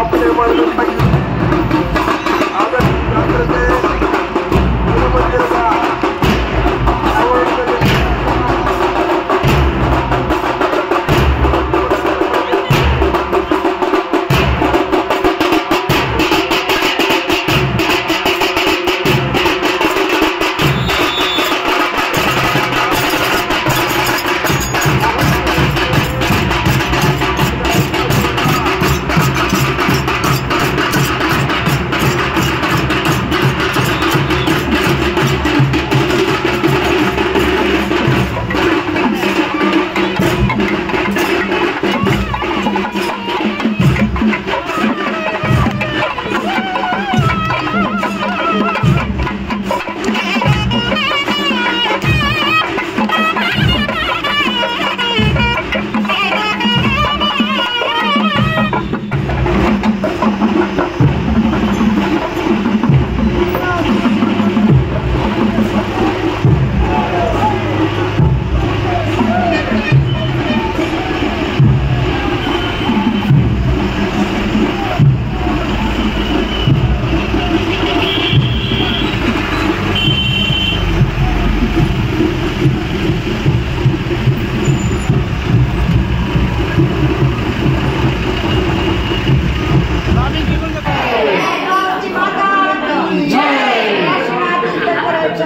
ಸ್ಥಾಪನೆ ಮಾಡಿದಂಥ ಆದರ್ಶ ಜಾಗ್ರತೆ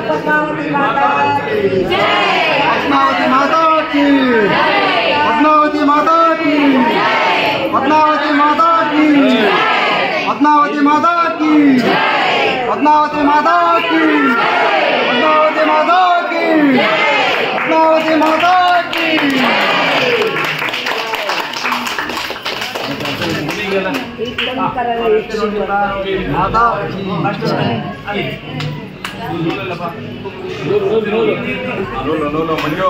पद्मावती माता की पद्मावती माता की पद्मावती माता की पद्मावती माता की पद्मावती माता की पद्मावती माता की माता no, Mario.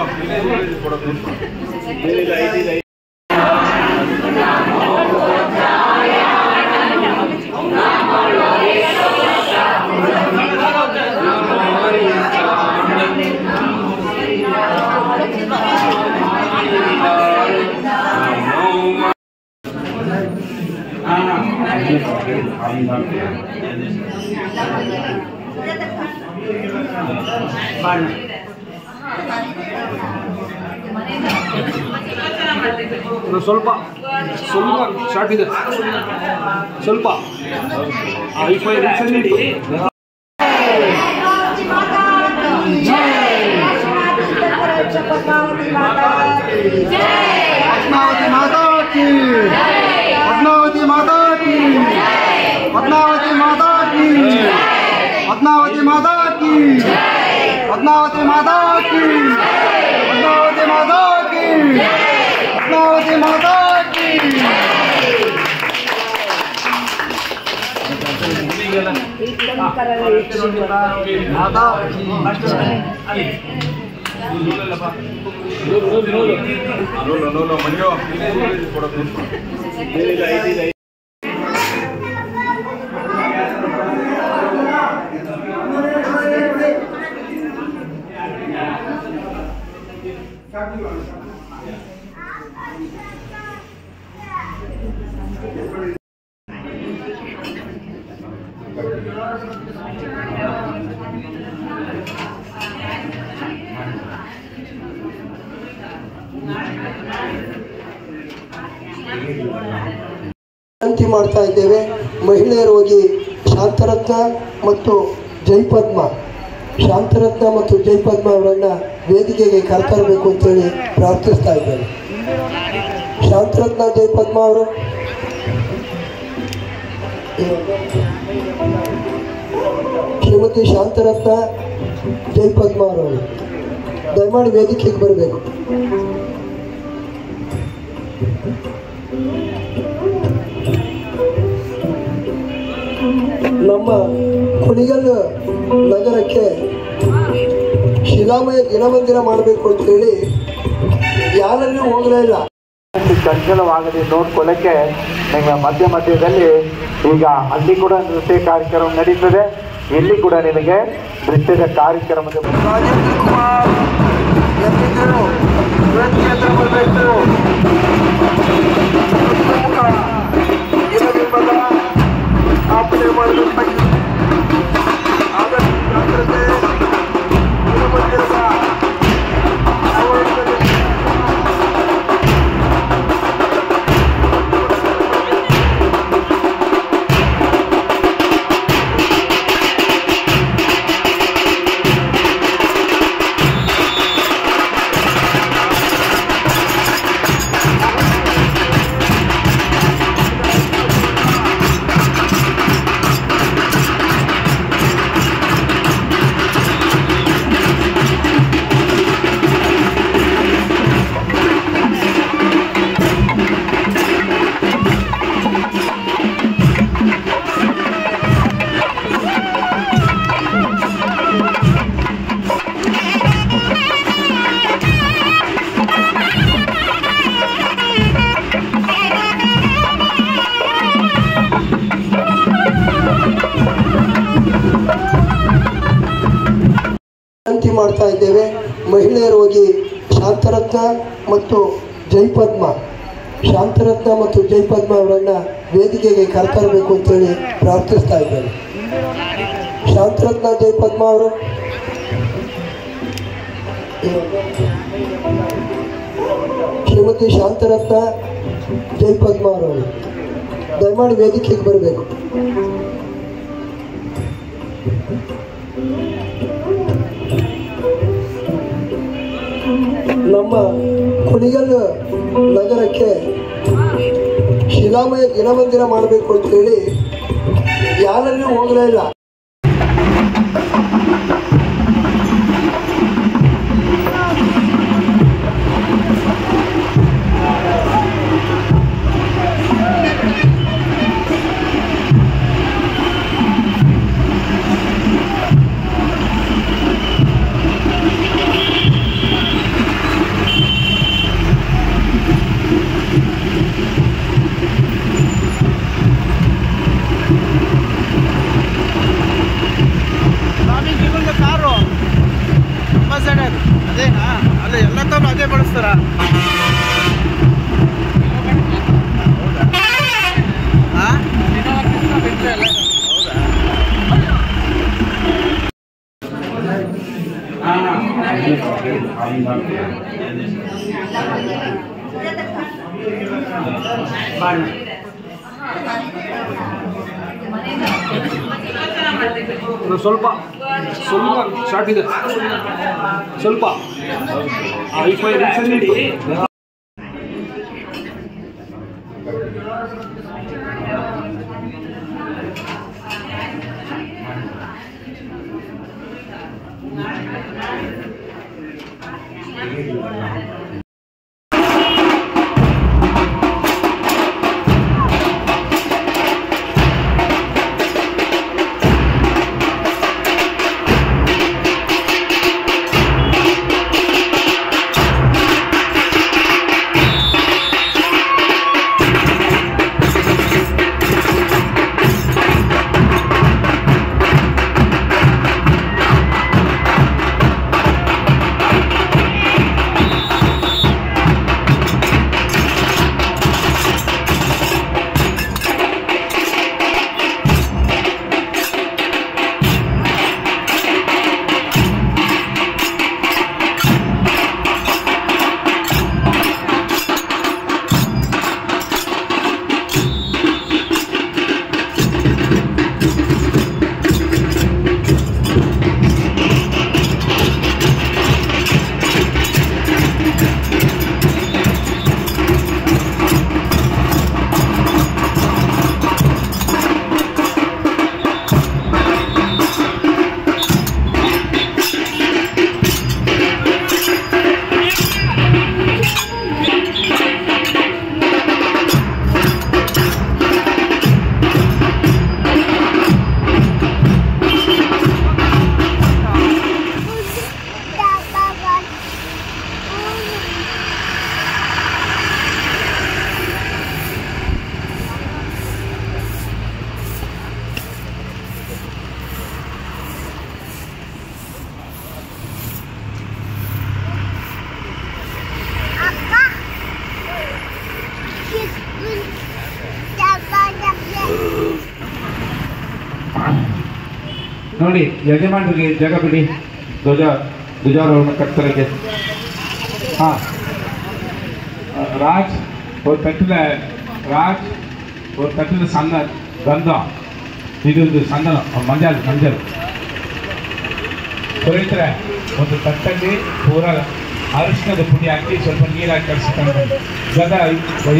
ಸ್ವಲ್ಪ ಶಾರ್ಟ್ ಇದೆ ಸ್ವಲ್ಪ 5 ನಿಮಿಷ ನೀಡಿ पद्मावती माता की पद्मावती माता की पद्मावती माता की पद्मावती माता की पद्मावती माता की पद्मावती माता की पद्मावती माता की माता no, Mario. ವಿನಂತಿ ಮಾಡ್ತಾ ಇದ್ದೇವೆ. ಮಹಿಳೆಯರು ಹೋಗಿ ಶಾಂತರತ್ನ ಮತ್ತು ಜಯಪದ್ಮ ಮತ್ತು ಜಯಪದ್ಮ ಅವರನ್ನ ವೇದಿಕೆಗೆ ಕರೆತರಬೇಕು ಅಂತೇಳಿ ಪ್ರಾರ್ಥಿಸ್ತಾ ಇದ್ದೇವೆ. ಶಾಂತರತ್ನ ಜಯಪದ್ಮ ಅವರು ಶ್ರೀಮತಿ ಶಾಂತರತ್ನ ಜಯಪದ್ಮ ಅವರು ದಯಮಾಡಿ ವೇದಿಕೆಗೆ ಬರಬೇಕು. ನಮ್ಮ ಕುಣಿಗಲ್ ನಗರಕ್ಕೆ ಶಿಲಾಮಯ ದಿನಮಂದಿರ ಮಾಡಬೇಕು ಅಂತ ಹೇಳಿ ಯಾರಲ್ಲೂ ಹೋಗಲೇ ಇಲ್ಲ. ಚಂಚಲವಾಗದೆ ನೋಡ್ಕೊಳ್ಳಕ್ಕೆ ನಿಮ್ಮ ಮಧ್ಯದಲ್ಲಿ ಈಗ ಅಲ್ಲಿ ಕೂಡ ನೃತ್ಯ ಕಾರ್ಯಕ್ರಮ ನಡೀತದೆ. ಇಲ್ಲಿ ಕೂಡ ನಿಮಗೆ ನೃತ್ಯದ ಕಾರ್ಯಕ್ರಮದ ರಾಜೇಂದ್ರ ಕುಮಾರ್ ಎಲ್ಲಿದ್ದರು ವೇದಿಕೆ ಬರಬೇಕು. ಮಾಡ್ತಾ ಇದ್ದೇವೆ. ಮಹಿಳೆಯರು ಹೋಗಿ ಶಾಂತರತ್ನ ಮತ್ತು ಜಯಪದ್ಮ ಅವರನ್ನು ವೇದಿಕೆಗೆ ಕರೆತರಬೇಕು ಅಂತೇಳಿ ಪ್ರಾರ್ಥಿಸ್ತಾ ಇದ್ದೇನೆ. ಶಾಂತರತ್ನ ಜಯಪದ್ಮ ಅವರು ಶ್ರೀಮತಿ ಶಾಂತರತ್ನ ಜಯಪದ್ಮ ಅವರು ದಯಮಾಡಿ ವೇದಿಕೆಗೆ ಬರಬೇಕು. ನಮ್ಮ ಕುಣಿಗಲ್ ನಗರಕ್ಕೆ ಶಿಲಾಮಯ ದಿನಮಂದಿರ ಮಾಡಬೇಕು ಅಂತ ಹೇಳಿ ಯಾರನ್ನೂ ಹೋಗಲೇ ಇಲ್ಲ. ಅದೇನಾ ಅಲ್ಲ ಎಲ್ಲ ತಮ್ಮ ಅದೇ ಬಳಸ್ತಾರ. ಸ್ವಲ್ಪ ಶಾರ್ಟ್ ಇದೆ, ಸ್ವಲ್ಪ 5 ನಿಮಿಷ. ನೋಡಿ ಯಜಮಾನರಿಗೆ ಜಾಗ ಬಿಡಿ, ಧ್ವಜಾರೋಹಣ ಕರ್ತರಿಗೆ. हाँ राज और कट्टिल संद गंध ಇದು ಸಂದನ ಮಂಜಲ್ ಪುರೋಹಿತರೆ ಒಂದು ತಟ್ಟಲ್ಲಿ ಪೂರ ಅರಿಶಿನದ ಪುಡಿ ಹಾಕಿ ಸ್ವಲ್ಪ ನೀರು ಹಾಕಿ ಕಲಸಿಕೊಂಡು ಗದ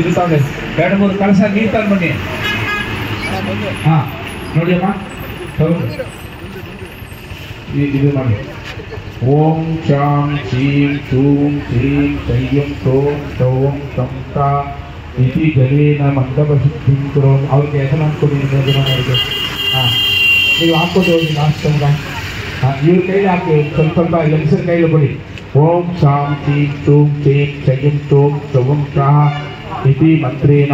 ಇರ್ತಾವೆ 2-3 ಕಲಸ ನೀರು ತಂದ್ಬನ್ನಿ. ಹಾಂ ನೋಡಿ ಅಮ್ಮ ಇದು ಮಾಡಿ. ಓಂ ಶಾಂ ಶೀಂ ಶೂಂ ಶ್ರೀಂ ಶೈಂ ಸೋಂ ಸೌಂ ಸಂತ ಇತಿ ಜಲೇನ ಮಂದಪಶುದ್ಧಿಂ ಕುರೋಂ. ಅವ್ರಿಗೆ ಹೆಸರು ಹಾಕ್ಕೊಡಿ ಯಜಮಾನರಿಗೆ. ಹಾಂ ನೀವು ಹಾಕ್ಕೊಂಡು ಹೋಗಿ ಲಾಸ್ಟ್ ಟೈಮ್ಗೆ. ಹಾಂ ಇವ್ರ ಕೈಲಿ ಹಾಕಿ ಸ್ವಲ್ಪ ಹೆಸರು ಕೈಲಿ ಕೊಡಿ. ಓಂ ಶಾಂ ಶೀಂ ಶೂಂ ಶ್ರೀಂ ಶೈಂ ಸೋಂ ಸೌಂ ಸಹ इति मंत्रेण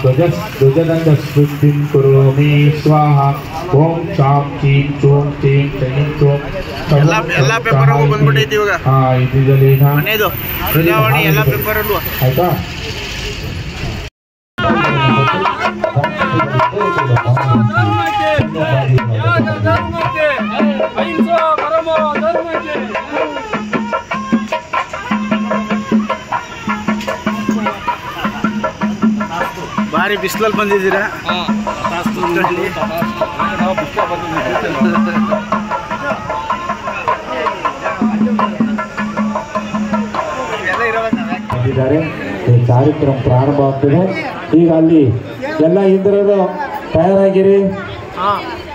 ध्वजदण्डसृष्टिं करोमि स्वाहा ओम शां चीं चूं चीं चैं चूं ಎಲ್ಲ ಪೇಪರ್ ಬಂದ್ಬಿಟ್ಟೈತಿ ಇವಾಗ ಇದು ಜಲೇನ ಮನೆದು ಪ್ರಜಾವಾಣಿ ಎಲ್ಲ ಪೇಪರ್ ಅಲ್ವಾ ಆಯ್ತಾ ಭಾರಿ ಬಿಸಿಲಲ್ಲಿ ಬಂದಿದ್ದೀರಾ ಕಾರ್ಯಕ್ರಮ ಪ್ರಾರಂಭ ಆಗ್ತದೆ ಈಗ ಅಲ್ಲಿ ಎಲ್ಲ ಇಂದ್ರರು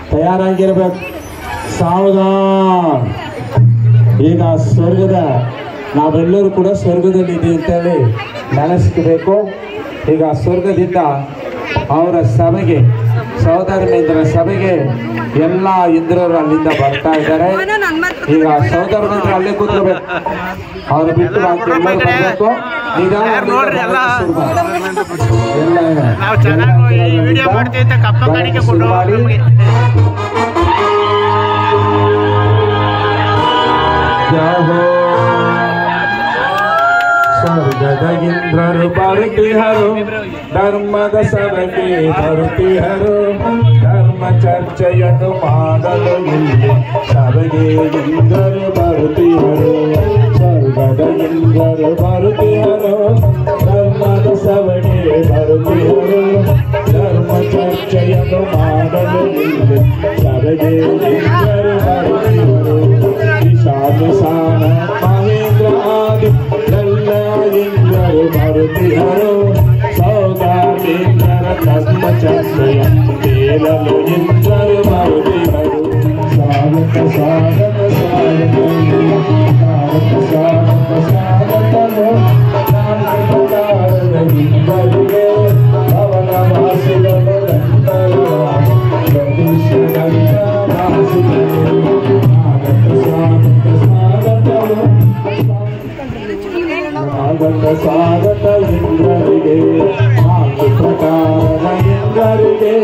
ತಯಾರಾಗಿರ್ಬೇಕು ಸಾವಧಾನ ಈಗ ಸ್ವರ್ಗದ ನಾವೆಲ್ಲರೂ ಕೂಡ ಸ್ವರ್ಗದಲ್ಲಿ ಇದೆ ಅಂತೇಳಿ ನೆನೆಸ್ಕೋಬೇಕು ಈಗ ಸ್ವರ್ಗದಿಂದ ಅವರ ಸಭೆಗೆ ಸಹೋದರನೇಂದ್ರ ಸಭೆಗೆ ಎಲ್ಲ ಇಂದ್ರರು ಅಲ್ಲಿಂದ ಬರ್ತಾ ಇದ್ದಾರೆ ಈಗ ಸಹೋದರನೇಂದ್ರ ಅಲ್ಲೇ ಕೂತ್ಕೋಬೇಕು ಅವ್ರು ಬಿಟ್ಟು ಬಾಕಿ ಎಲ್ಲರೂ ಬರಬೇಕು ಸ್ವರ್ಗದ ಇಂದ್ರರು ಬರುತ್ತಿಹರು ಧರ್ಮದ ಸಭೆಗೆ ಬರುತ್ತಿಹರು ಧರ್ಮ ಚರ್ಚೆಯನ್ನು ಮಾಡಲು ಇಲ್ಲಿ ಸಭೆಗೆ ಇಂದ್ರರು ಬರುತ್ತಿಹರು ಸ್ವರ್ಗದ ಇಂದ್ರರು ಬರುತ್ತಿಹರು ಧರ್ಮದ ಸಭೆಗೆ ಬರುತ್ತಿಹರು ಧರ್ಮ ಚರ್ಚೆಯನ್ನು ಮಾಡಲು ಇಲ್ಲಿ ಸಭೆಗೆ ಇಂದ್ರರು ಬರುತ್ತಿಹರು ವಿಶಾಲ ಮಹೇಂದ್ರ ಆದಿ ಎಲ್ಲ ಇಂದ್ರರು ಬರುತ್ತಿಹರು ಸೌದಾಮಿಂದ್ರ ಧರ್ಮ ಚರ್ಚೆಯ ಕೇಳಲು ಇಂದ್ರರು ಬರುತ್ತಿಹರು ಸ್ವಾಗತ ಸ್ವಾಗತ ಸ್ವಾಗತ ಸ್ವಾಗತ ಸ್ವಾಗತನು ಇಂದ್ರರಿಗೆ ಅವನ ವಾಸಿಗಳು ದಂತರು ಪ್ರದೇಶದಂತ ವಾಸಿಗಳು ಸ್ವಾಗತ ಇಂದ್ರರಿಗೆ ಮಾತು ಪ್ರಕಾರ ಇಂದ್ರರಿಗೆ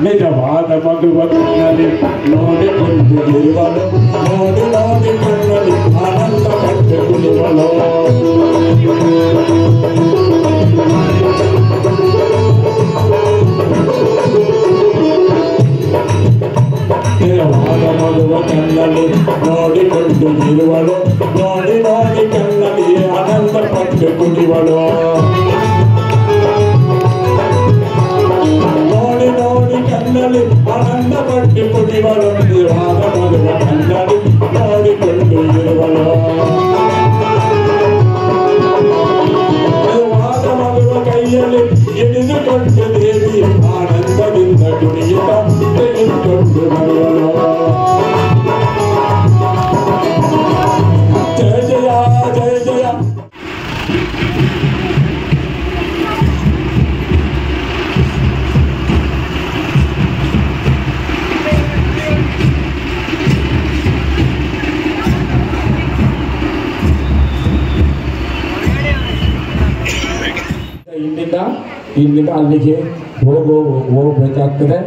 ನಿಜವಾದ ಮಗುವ ಕಣ್ಣಲ್ಲಿ ನೋಡಿಕೊಂಡು ಇರುವಳು ನೋಡಿ ನೋಡಿ ಕಣ್ಣಲ್ಲಿ ಆನಂದ ಪಟ್ಟು ಕುಡಿವಳು ನಿಜವಾದ ಮಗುವ ಕಣ್ಣಲ್ಲಿ ನೋಡಿಕೊಂಡು ಇರುವಳು ನೋಡಿ ನೋಡಿ ಕಣ್ಣಲ್ಲಿ ಆನಂದ ಪಟ್ಟು ಕುಡಿವಳು ನೋಡಿ ಕಣ್ಣಲ್ಲಿ ಆನಂದ ಪಟ್ಟು ಕುಡಿವಳು ನಿಜವಾದ ಮಗುವ ಕಣ್ಣಲ್ಲಿ ನೋಡಿಕೊಂಡು ಇರುವಳು ನಿಜವಾದ ಮಗುವ ಕೈಯಲ್ಲಿ ಹಿಡಿದುಕೊಂಡು ದೇವಿ ಆನಂದದಿಂದ ಕುಣಿಯುತ್ತ ತೆಗೆದುಕೊಂಡು ಬರುವಳು ಜಯ ಜಯ ಜಯ ಜಯ ಇಲ್ಲಿಂದ ಅಲ್ಲಿಗೆ ಹೋಗ್ಬೇಕಾಗ್ತದೆ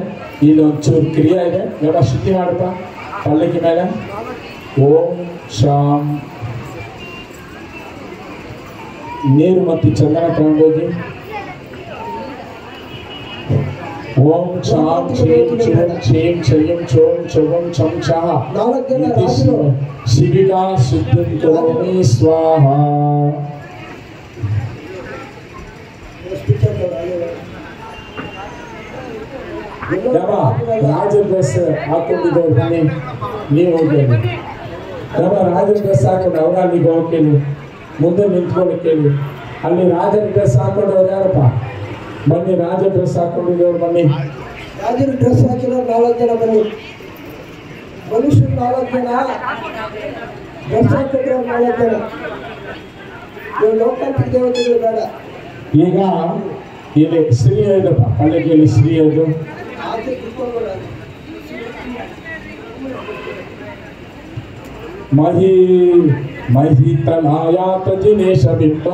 ಇಲ್ಲಿ ಒಂಚೂರು ಕ್ರಿಯೆ ಇದೆ ಎಲ್ಲ ಶುದ್ಧಿ ಮಾಡಪ್ಪ ಪಲ್ಲಕ್ಕಿ ಮೇಲೆ ಓಂ ಶಾಂ ನೀರು ಮತ್ತು ಚಂದನ ತಗೊಂಡೋಗಿ ಓಂ ಶಾಂ ಚೀಂ ಚೂಂ ಚೀಂ ಚೈಂ ಚೋಂ ಚೌಂ ಚಂ ಛಃ ಶಿವಿಕಾ ಶುದ್ಧಿಂ ಕರೋಮಿ ಸ್ವಾಹ ರಾಜ ಡ್ರೆಸ್ ಹಾಕೊಂಡಿದ್ದವ್ರು ಬನ್ನಿ ನೀವು ಹೋಗ್ಬೇಕು ರಾಜ ಡ್ರೆಸ್ ಹಾಕೊಂಡು ಅವ್ರ ಅಲ್ಲಿಗೆ ಹೋಗ್ತೀನಿ ಮುಂದೆ ನಿಂತ್ಕೊಂಡು ಕೇಳಿ. ಅಲ್ಲಿ ರಾಜರ ಡ್ರೆಸ್ ಹಾಕೊಂಡವ್ರು ಯಾರಪ್ಪ? ಬನ್ನಿ, ರಾಜ ಡ್ರೆಸ್ ಹಾಕೊಂಡಿದ್ದವ್ರು ಬನ್ನಿ. ರಾಜರ ಡ್ರೆಸ್ ಹಾಕಿರೋ 4 ಜನ ಬನ್ನಿ. ಮನುಷ್ಯರು 4 ಜನ, ಡ್ರೆಸ್ ಹಾಕಿದ್ರು 4 ಜನ. ನೀವು ಲೋಕಾಂತರ ದೇವತೆಗಳು ಬೇಡ. ಈಗ ಇಲ್ಲಿ ಶ್ರೀ ಇದಪ್ಪ, ಪಲ್ಲಕ್ಕಿಯಲ್ಲಿ ಶ್ರೀ ಅದು ಆಚೆ ಕುತ್ಕೊಂಡ್ಬೇಡ. महितनायात जिनेश बिंब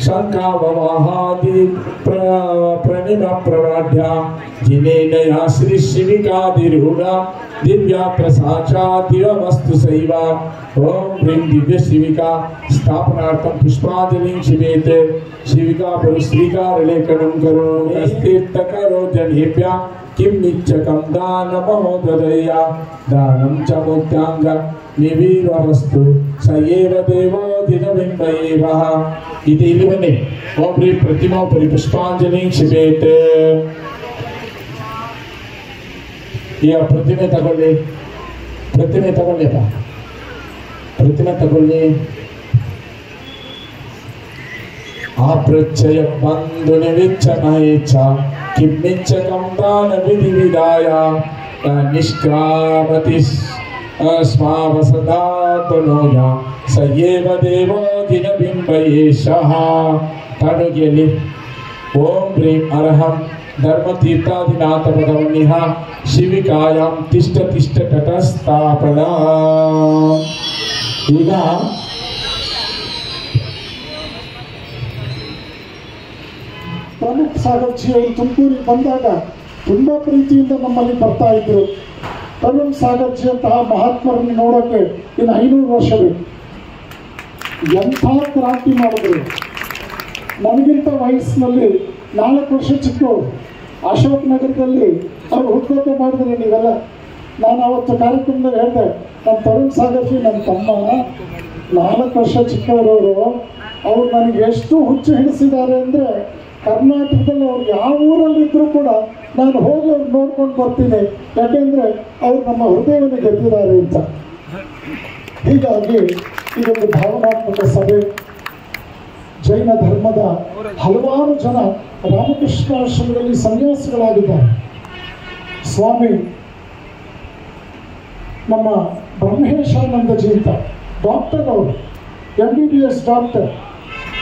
शंकाववाहादि प्रणिम प्रवाढ्या जिनेनया श्री शिविकादिरूढा दिव्यात्र साक्षात् दिवमस्तु सैवा. ओम ह्रीं दिव्य शिविका स्थापनार्थं पुष्पांजलिं शिवेते. शिविका पुरस्वीकारलेखनं करोमि. अस्तीर्थ करो जनेभ्यः किमिच्छकं दानमहोदया. दानं च मोत्यांग निवीरवस्तु स एव देवो दिनबिम्बैवः. इति ಇಲ್ಲಿ ಬನ್ನಿ. ಒಬ್ರಿ ಪ್ರತಿಮೋಪರಿ ಪುಷ್ಪಾಂಜಲಿಂ ಶಿವೇತೆ. ಈಗ ಪ್ರತಿಮೆ ತಗೊಳ್ಳಿ, ಪ್ರತಿಮೆ ತಗೊಳ್ಳಿಪ್ಪ, ಪ್ರತಿಮೆ ತಗೊಳ್ಳಿ. ಆಪ್ರಚ್ಛಯ ಬಂಧು ನಿವಿಚ್ಛನೈಚ್ಛ ಕಿಮ್ಮಿಚ್ಛಕಂ ದಾನ ವಿಧಿ ವಿಧಾಯ ನಿಷ್ಕ್ರಾಮತಿ ಸ್ವಾವಸದಾತನೋಯ ಸ ಏವ ದೇವೋ ದಿನಬಿಂಬಯೇಶಃ. ತಾಡುಗೆಯಲ್ಲಿ ಓಂ ಹ್ರೀಂ ಅರ್ಹಂ ಧರ್ಮತೀರ್ಥಾದಿನಾಥ ಪದವನ್ನಿಹ ಶಿವಿಕಾಯಾಂ ತಿಷ್ಠ ತಿಷ್ಠ ತಟಸ್ಥಾಪನ. ಈಗ ಪ್ರಮುಖ ಸಾಗರ್ಜಿ ಅವರು ತುಮಕೂರಿಗೆ ಬಂದಾಗ ತುಂಬ ಪ್ರೀತಿಯಿಂದ ನಮ್ಮಲ್ಲಿ ಬರ್ತಾ ಇದ್ರು. ತರುಣ್ ಸಾಗರ್ಜಿ ಅಂತಹ ಮಹಾತ್ಮರನ್ನು ನೋಡೋಕ್ಕೆ ಇನ್ನು 500 ವರ್ಷ ಬೇಕು. ಎಂಥ ಕ್ರಾಂತಿ ಮಾಡಿದ್ರು. ನನಗಿಂತ ವಯಸ್ಸಿನಲ್ಲಿ 4 ವರ್ಷ ಚಿಕ್ಕವರು. ಅಶೋಕ್ ನಗರದಲ್ಲಿ ಅವ್ರು ಹುಟ್ಟುಹಬ್ಬ ಮಾಡಿದ್ರೆ ನೀವೆಲ್ಲ. ನಾನು ಅವತ್ತು ಕಾರ್ಯಕ್ರಮದಲ್ಲಿ ಹೇಳಿದೆ, ನಮ್ಮ ತರುಣ್ ಸಾಗರ್ಜಿ ನನ್ನ ತಮ್ಮ, 4 ವರ್ಷ ಚಿಕ್ಕವರವರು. ಅವ್ರು ನನಗೆ ಎಷ್ಟು ಹುಚ್ಚು ಹಿಡಿಸಿದ್ದಾರೆ ಅಂದರೆ, ಕರ್ನಾಟಕದಲ್ಲಿ ಅವ್ರು ಯಾವ ಊರಲ್ಲಿದ್ದರೂ ಕೂಡ ನಾನು ಹೋಗಿ ಅವ್ರು ನೋಡ್ಕೊಂಡು ಬರ್ತೀನಿ. ಯಾಕೆಂದರೆ ಅವ್ರು ನಮ್ಮ ಹೃದಯವನ್ನು ಗೆದ್ದಿದ್ದಾರೆ ಅಂತ. ಹೀಗಾಗಿ ಇದೊಂದು ಭಾವನಾತ್ಮಕ ಸಭೆ. ಜೈನ ಧರ್ಮದ ಹಲವಾರು ಜನ ರಾಮಕೃಷ್ಣಾಶ್ರಮದಲ್ಲಿ ಸನ್ಯಾಸಿಗಳಾಗಿದ್ದಾರೆ. ಸ್ವಾಮಿ ನಮ್ಮ ಬ್ರಹ್ಮೇಶಾನಂದಜಿ ಅಂತ ಡಾಕ್ಟರ್, ಅವರು MBBS ಡಾಕ್ಟರ್.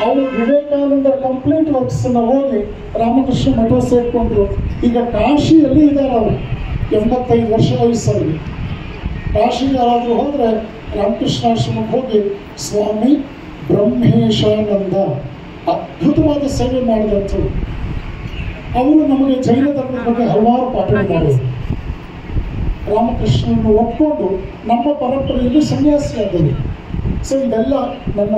ಅವರು ವಿವೇಕಾನಂದ ಕಂಪ್ಲೀಟ್ ವರ್ಕ್ಸನ್ನು ಹೋಗಿ ರಾಮಕೃಷ್ಣ ಮಠ ಸೇರಿಕೊಂಡ್ರು. ಈಗ ಕಾಶಿಯಲ್ಲಿ ಇದ್ದಾರೆ ಅವರು, 85 ವರ್ಷ ವಯಸ್ಸಲ್ಲಿ. ಕಾಶಿಗೆ ಯಾರಾದರೂ ಹೋದರೆ ರಾಮಕೃಷ್ಣಾಶ್ರಮಕ್ಕೆ ಹೋಗಿ ಸ್ವಾಮಿ ಬ್ರಹ್ಮೇಶಾನಂದ ಅದ್ಭುತವಾದ ಸೇವೆ ಮಾಡಿದಂಥರು. ಅವರು ನಮಗೆ ಜೈನ ಧರ್ಮದ ಬಗ್ಗೆ ಹಲವಾರು ಪಾಠಗಳು ಮಾಡಿದರು. ರಾಮಕೃಷ್ಣನನ್ನು ಒಪ್ಕೊಂಡು ನಮ್ಮ ಪರಂಪರೆಯಲ್ಲಿ ಸನ್ಯಾಸಿಯಾದರು. ಸೊ ಇದೆಲ್ಲ ನನ್ನ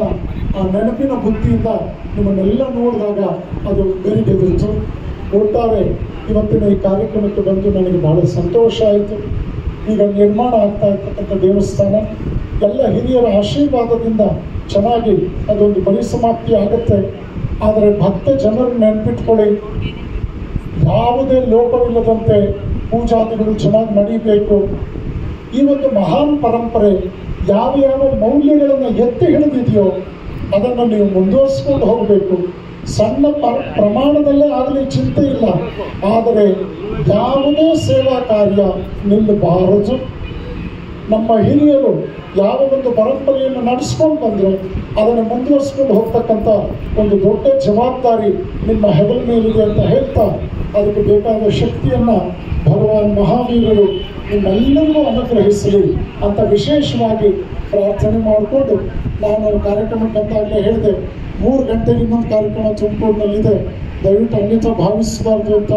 ನೆನಪಿನ ಬುದ್ಧಿಯಿಂದ ನಿಮ್ಮನ್ನೆಲ್ಲ ನೋಡಿದಾಗ ಅದು ಬೆರಿಗೆದಿತ್ತು. ಒಟ್ಟಾರೆ ಇವತ್ತಿನ ಈ ಕಾರ್ಯಕ್ರಮಕ್ಕೆ ಬಂದು ನನಗೆ ಬಹಳ ಸಂತೋಷ ಆಯಿತು. ಈಗ ನಿರ್ಮಾಣ ಆಗ್ತಾ ಇರ್ತಕ್ಕಂಥ ದೇವಸ್ಥಾನ ಎಲ್ಲ ಹಿರಿಯರ ಆಶೀರ್ವಾದದಿಂದ ಚೆನ್ನಾಗಿ ಅದೊಂದು ಪರಿಸಮಾಪ್ತಿ ಆಗುತ್ತೆ. ಆದರೆ ಭಕ್ತ ಜನರು ನೆನಪಿಟ್ಕೊಳ್ಳಿ, ಯಾವುದೇ ಲೋಪವಿಲ್ಲದಂತೆ ಪೂಜಾದಿಗಳು ಚೆನ್ನಾಗಿ ನಡೀಬೇಕು. ಈ ಒಂದು ಮಹಾನ್ ಪರಂಪರೆ ಯಾವ ಯಾವ ಮೌಲ್ಯಗಳನ್ನು ಎತ್ತಿ ಹಿಡಿದಿದೆಯೋ ಅದನ್ನು ನೀವು ಮುಂದುವರಿಸ್ಕೊಂಡು ಹೋಗಬೇಕು. ಸಣ್ಣ ಪ್ರಮಾಣದಲ್ಲೇ ಆಗಲಿ ಚಿಂತೆ ಇಲ್ಲ, ಆದರೆ ಯಾವುದೇ ಸೇವಾ ಕಾರ್ಯ ನಿಲ್ಲಬಾರದು. ನಮ್ಮ ಹಿರಿಯರು ಯಾವ ಒಂದು ಪರಂಪರೆಯನ್ನು ನಡೆಸ್ಕೊಂಡು ಬಂದರು ಅದನ್ನು ಮುಂದುವರಿಸ್ಕೊಂಡು ಹೋಗ್ತಕ್ಕಂಥ ಒಂದು ದೊಡ್ಡ ಜವಾಬ್ದಾರಿ ನಿಮ್ಮ ಹೆಗಲ ಮೇಲಿದೆ ಅಂತ ಹೇಳ್ತಾ, ಅದಕ್ಕೆ ಬೇಕಾದ ಶಕ್ತಿಯನ್ನು ಭಗವಾನ್ ಮಹಾವೀರರು ನಿಮ್ಮೆಲ್ಲರಿಗೂ ಅನುಗ್ರಹಿಸಲಿ ಅಂತ ವಿಶೇಷವಾಗಿ ಪ್ರಾರ್ಥನೆ ಮಾಡಿಕೊಂಡು ನಾನು ಕಾರ್ಯಕ್ರಮಕ್ಕೆ ಬಂದಾಗಲೇ ಹೇಳಿದೆ, 3 ಗಂಟೆಗೆ ಇನ್ನೊಂದು ಕಾರ್ಯಕ್ರಮ ತುಮಕೂರಿನಲ್ಲಿದೆ, ದಯವಿಟ್ಟು ಅನ್ಯಥಾ ಭಾವಿಸಬಾರ್ದು ಅಂತ.